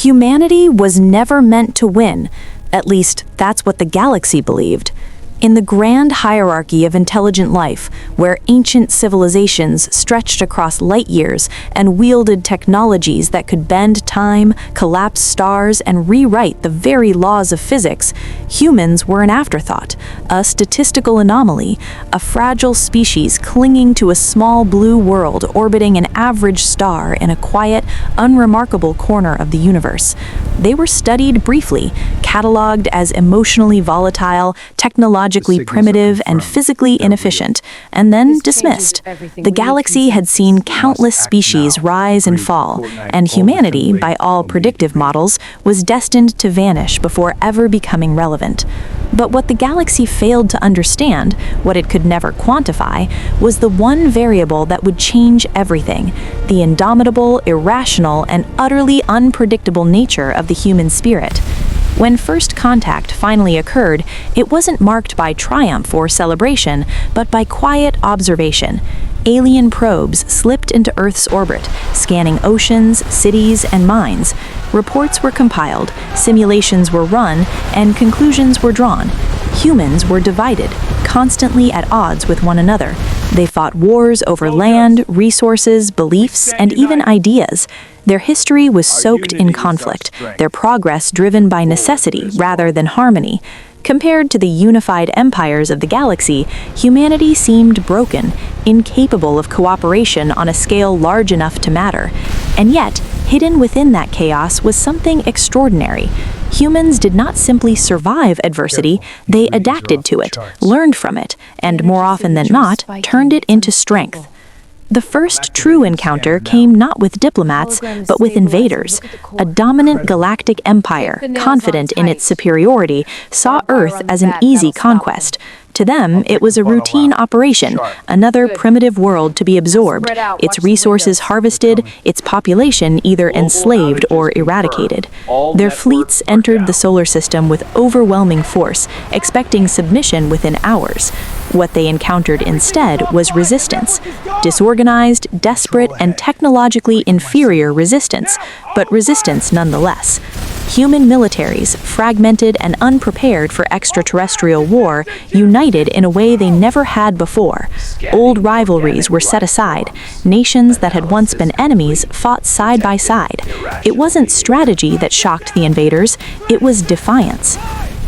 Humanity was never meant to win. At least, that's what the galaxy believed. In the grand hierarchy of intelligent life, where ancient civilizations stretched across light years and wielded technologies that could bend time, collapse stars, and rewrite the very laws of physics, humans were an afterthought, a statistical anomaly, a fragile species clinging to a small blue world orbiting an average star in a quiet, unremarkable corner of the universe. They were studied briefly, cataloged as emotionally volatile, technologically primitive, and physically inefficient, and then dismissed. The galaxy had seen countless species rise and fall, and humanity, by all predictive models, was destined to vanish before ever becoming relevant. But what the galaxy failed to understand, what it could never quantify, was the one variable that would change everything: the indomitable, irrational, and utterly unpredictable nature of the human spirit. When first contact finally occurred, it wasn't marked by triumph or celebration, but by quiet observation. Alien probes slipped into Earth's orbit, scanning oceans, cities, and mines. Reports were compiled, simulations were run, and conclusions were drawn. Humans were divided, constantly at odds with one another. They fought wars over land, resources, beliefs, and even ideas. Their history was soaked in conflict, their progress driven by necessity rather than harmony. Compared to the unified empires of the galaxy, humanity seemed broken, incapable of cooperation on a scale large enough to matter. And yet, hidden within that chaos was something extraordinary. Humans did not simply survive adversity, they adapted to it, learned from it, and more often than not, turned it into strength. The first true encounter came not with diplomats, but with invaders. A dominant galactic empire, confident in its superiority, saw Earth as an easy conquest. To them, it was a routine operation, another primitive world to be absorbed, its resources harvested, its population either enslaved or eradicated. Their fleets entered the solar system with overwhelming force, expecting submission within hours. What they encountered instead was resistance. Disorganized, desperate, and technologically inferior resistance, but resistance nonetheless. Human militaries, fragmented and unprepared for extraterrestrial war, united in a way they never had before. Old rivalries were set aside. Nations that had once been enemies fought side by side. It wasn't strategy that shocked the invaders, it was defiance.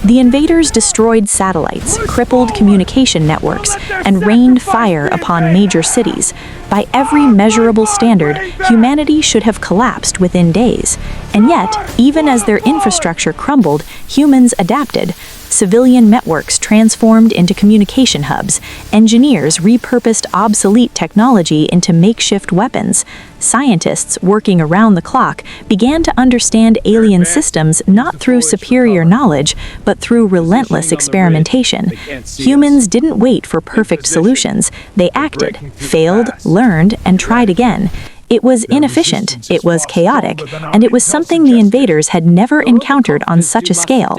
The invaders destroyed satellites, crippled communication networks, and rained fire upon major cities. By every measurable standard, humanity should have collapsed within days. And yet, even as their infrastructure crumbled, humans adapted. Civilian networks transformed into communication hubs. Engineers repurposed obsolete technology into makeshift weapons. Scientists, working around the clock, began to understand alien systems not through superior knowledge, but through relentless experimentation. Humans didn't wait for perfect solutions. They acted, failed, learned, and tried again. It was inefficient, it was chaotic, and it was something the invaders had never encountered on such a scale.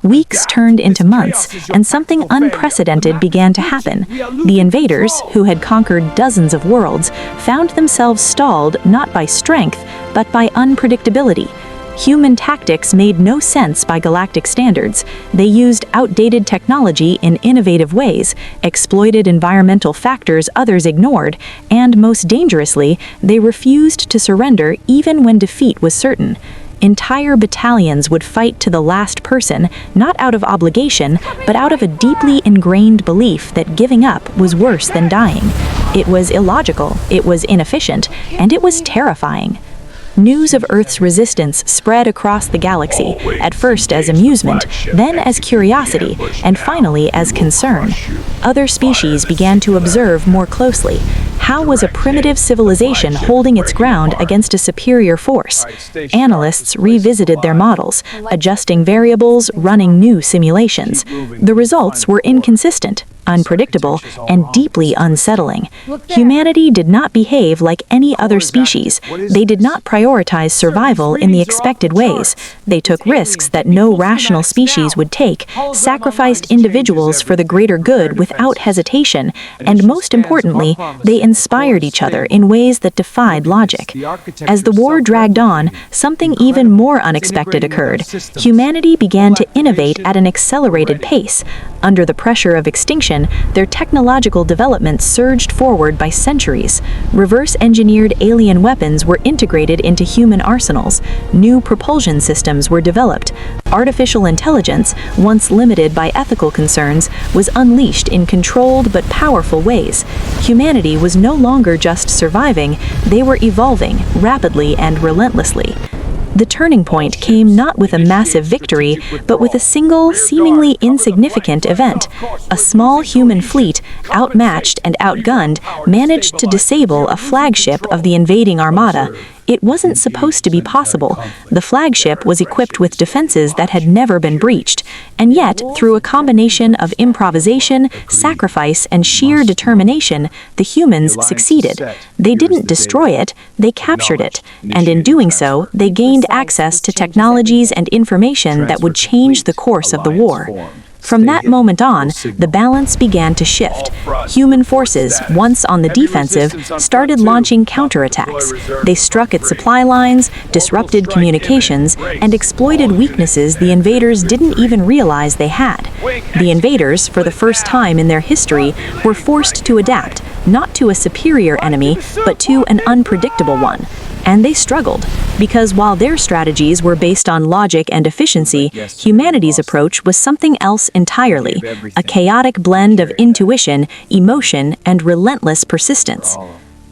Weeks turned into months, and something unprecedented began to happen. The invaders, who had conquered dozens of worlds, found themselves stalled not by strength, but by unpredictability. Human tactics made no sense by galactic standards. They used outdated technology in innovative ways, exploited environmental factors others ignored, and most dangerously, they refused to surrender even when defeat was certain. Entire battalions would fight to the last person, not out of obligation, but out of a deeply ingrained belief that giving up was worse than dying. It was illogical, it was inefficient, and it was terrifying. News of Earth's resistance spread across the galaxy, at first as amusement, then as curiosity, and finally as concern. Other species began to observe more closely. How was a primitive civilization holding its ground against a superior force? Analysts revisited their models, adjusting variables, running new simulations. The results were inconsistent. unpredictable, and deeply unsettling. Humanity did not behave like any other species. They did not prioritize survival in the expected ways. They took risks that no rational species would take, sacrificed individuals for the greater good without hesitation, and most importantly, they inspired each other in ways that defied logic. As the war dragged on, something even more unexpected occurred. Humanity began to innovate at an accelerated pace. Under the pressure of extinction, their technological development surged forward by centuries. Reverse-engineered alien weapons were integrated into human arsenals. New propulsion systems were developed. Artificial intelligence, once limited by ethical concerns, was unleashed in controlled but powerful ways. Humanity was no longer just surviving, they were evolving rapidly and relentlessly. The turning point came not with a massive victory, but with a single, seemingly insignificant event. A small human fleet, outmatched and outgunned, managed to disable a flagship of the invading armada. It wasn't supposed to be possible. The flagship was equipped with defenses that had never been breached, and yet, through a combination of improvisation, sacrifice, and sheer determination, the humans succeeded. They didn't destroy it, they captured it, and in doing so, they gained access to technologies and information that would change the course of the war. From that moment on, the balance began to shift. Human forces, once on the defensive, started launching counterattacks. They struck at supply lines, disrupted communications, and exploited weaknesses the invaders didn't even realize they had. The invaders, for the first time in their history, were forced to adapt, not to a superior enemy, but to an unpredictable one. And they struggled, because while their strategies were based on logic and efficiency, humanity's approach was something else entirely, a chaotic blend of intuition, emotion, and relentless persistence.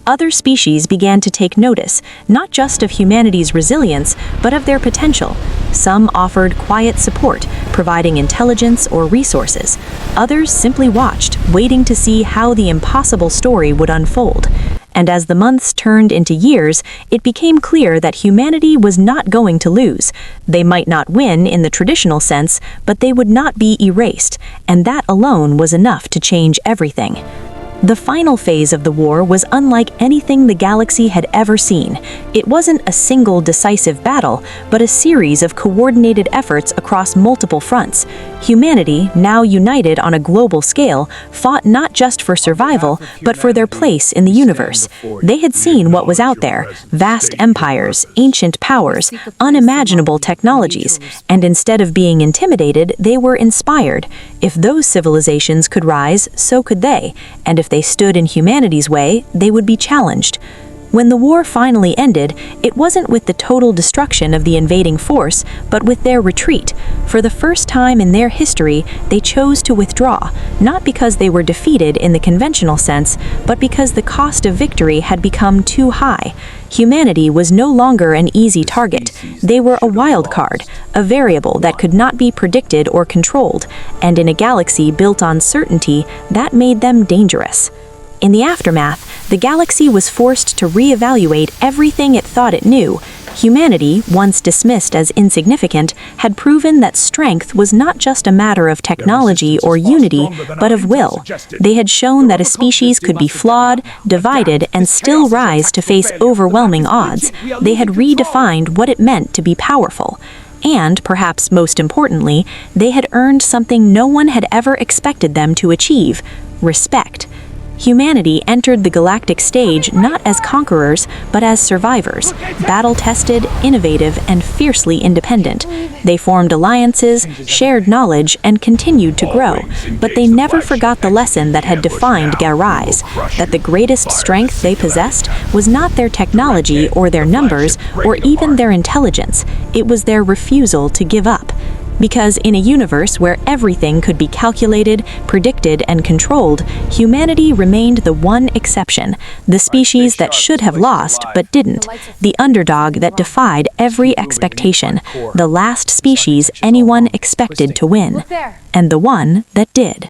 Other species began to take notice, not just of humanity's resilience, but of their potential. Some offered quiet support, providing intelligence or resources. Others simply watched, waiting to see how the impossible story would unfold. And as the months turned into years, it became clear that humanity was not going to lose. They might not win in the traditional sense, but they would not be erased, and that alone was enough to change everything. The final phase of the war was unlike anything the galaxy had ever seen. It wasn't a single decisive battle, but a series of coordinated efforts across multiple fronts. Humanity, now united on a global scale, fought not just for survival, but for their place in the universe. They had seen what was out there: vast empires, ancient powers, unimaginable technologies, and instead of being intimidated, they were inspired. If those civilizations could rise, so could they, and if they stood in humanity's way, they would be challenged. When the war finally ended, it wasn't with the total destruction of the invading force, but with their retreat. For the first time in their history, they chose to withdraw, not because they were defeated in the conventional sense, but because the cost of victory had become too high. Humanity was no longer an easy target. They were a wild card, a variable that could not be predicted or controlled, and in a galaxy built on certainty, that made them dangerous. In the aftermath, the galaxy was forced to reevaluate everything it thought it knew. Humanity, once dismissed as insignificant, had proven that strength was not just a matter of technology or unity, but of will. They had shown that a species could be flawed, divided, and still rise to face overwhelming odds. They had redefined what it meant to be powerful. And, perhaps most importantly, they had earned something no one had ever expected them to achieve: respect. Humanity entered the galactic stage not as conquerors, but as survivors, battle-tested, innovative, and fiercely independent. They formed alliances, shared knowledge, and continued to grow, but they never forgot the lesson that had defined their rise, that the greatest strength they possessed was not their technology or their numbers or even their intelligence. It was their refusal to give up. Because in a universe where everything could be calculated, predicted, and controlled, humanity remained the one exception, the species that should have lost but didn't, the underdog that defied every expectation, the last species anyone expected to win, and the one that did.